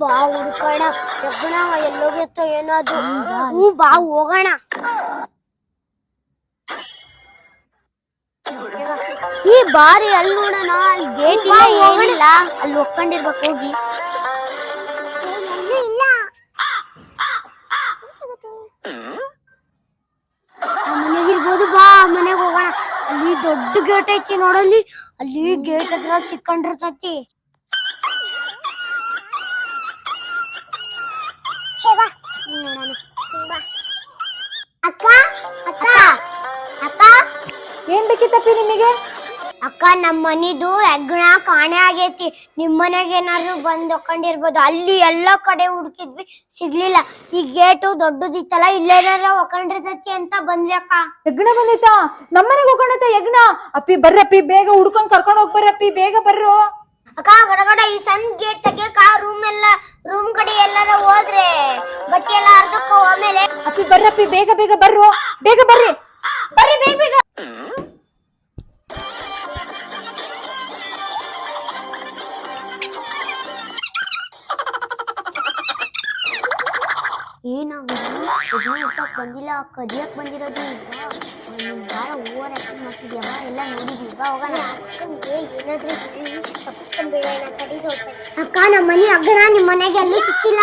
ಬಾ ಹುಡ್ಕೋಣ ಯಜ್ಞ ಎಲ್ಲೋಗಿತ್ತ ಏನದು. ಬಾ ಹೋಗೋಣ. ಈ ಬಾರಿ ಅಲ್ಲಿ ನೋಡೋಣ, ಅಲ್ಲಿ ಗೇಟ್ ಏನಿಲ್ಲ, ಅಲ್ಲಿ ಒಕ್ಕೊಂಡಿರ್ಬೇಕು ಹೋಗಿ. ಮನೆಗಿರ್ಬೋದು, ಬಾ ಮನೆಗೆ ಹೋಗೋಣ. ಅಲ್ಲಿ ದೊಡ್ಡ ಗೇಟ್ ಐತಿ ನೋಡಲ್ಲಿ, ಅಲ್ಲಿ ಗೇಟ್ ಹತ್ರ ಸಿಕ್ಕೊಂಡಿರ್ತೈತಿ. ಅಕ್ಕ ಅಕ್ಕ ಅಕ್ಕ, ಏನ್ ಬೇಕಿತ್ತಪ್ಪಿ ನಿಮಗೆ? ಅಕ್ಕ ನಮ್ಮ ಮನಿದು ಹೆಗ್ಗಣ ಕಾಣೆ ಆಗೈತಿ. ನಿಮ್ ಮನೆಗೆ ಏನಾದ್ರು ಬಂದ್ ಒಕ್ಕೊಂಡಿರ್ಬೋದು. ಅಲ್ಲಿ ಎಲ್ಲಾ ಕಡೆ ಹುಡುಕಿದ್ವಿ, ಸಿಗ್ಲಿಲ್ಲ. ಈ ಗೇಟು ದೊಡ್ಡದಿತ್ತಲ್ಲ, ಇಲ್ಲೇನಾರ ಒಕ್ಕೊಂಡಿರ್ತೈತಿ ಅಂತ ಬಂದ್ವಿ ಅಕ್ಕ. ಯಜ್ಞ ಬಂದೈತಾ? ನಮ್ಮನೆಗೆ ಹೋಗೋಣತ್ತ ಯಜ್ಞ. ಅಪ್ಪಿ ಬರ್ರಪ್ಪಿ, ಬೇಗ ಹುಡ್ಕೊಂಡ್ ಕರ್ಕೊಂಡ್ ಹೋಗ್ಬರ್ರಪ್ಪಿ, ಬೇಗ ಬರ್ರು. ಅಕ್ಕ ಗಡಗಡ ಈ ಸಣ್ಣ ಗೇಟ್ ತೆಗಿಯಕ ರೂಮ್ ಕಡೆ ಎಲ್ಲಾರ ಹೋದ್ರೆ ಬಟ್ಟೆ ಎಲ್ಲ ಅರ್ಧಕ್ಕ ಆಮೇಲೆ. ಅಪ್ಪಿ ಬರ್ರಪ್ಪಿ, ಬೇಗ ಬೇಗ ಬರ್ರು, ಬೇಗ ಬರ್ರಿ ಬರ್ರಿ, ಬೇಗ ಬೇಗ. ಬಂದಿಲ್ಲ, ಕದಿಯಕ್ ಬಂದಿರೋದು. ಬಾಳ ಓವರ್ ಆಕ್ಟಿಂಗ್ ಮಾಡ್ತಿದ್ಯಾ, ಎಲ್ಲ ನೋಡಿದ್ವಿ. ಹೋಗೋಣ. ಏನಾದ್ರೂ ತಪ್ಪಿಸ್ಕೊಂಡ್ಬೇಡ, ತಡಿ ಸ್ವಲ್ಪ. ಅಕ್ಕ ನಮ್ಮ ಮನೆ ಅಗ್ಗಣ ನಿಮ್ ಮನೆಗೆ ಎಲ್ಲೂ ಸಿಕ್ಕಿಲ್ಲ.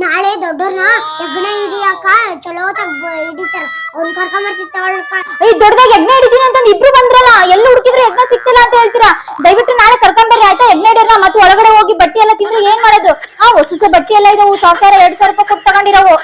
ನಾಳೆ ದೊಡ್ಡವ್ರನ್ನ ಯಜ್ಞ ಹಿಡಿಯಕ ಚಲೋ ಹಿಡಿತಾರ, ಅವ್ನ್ ಕರ್ಕೊಂಡ್ ಬರ್ತಿರ್ತಾವಳಕ್ಕ. ಈ ದೊಡ್ಡದಾಗ ಯಜ್ಞ ಹಿಡಿತೀನಿ ಅಂತ ಇಬ್ರು ಬಂದ್ರಲ್ಲ, ಎಲ್ಲಿ ಹುಡುಕಿದ್ರೆ ಯಜ್ಞ ಸಿಕ್ತಿಲ್ಲ ಅಂತ ಹೇಳ್ತೀರಾ? ದಯವಿಟ್ಟು ನಾಳೆ ಕರ್ಕೊಂಡ್ ಬರ್ರಿ ಆಯ್ತಾ? ಯಜ್ಞ ಹಿಡಿಯೋಣ. ಮತ್ತೆ ಒಳಗಡೆ ಹೋಗಿ ಬಟ್ಟೆ ಎಲ್ಲ ತಿಂದ್ರೆ ಏನ್ ಮಾಡೋದು? ಹೊಸ ಬಟ್ಟೆ ಎಲ್ಲ ಇದಾವು, 1000 2000 ರೂಪಾಯಿ ಕೊಟ್ಟು ತಗೊಂಡಿರವು.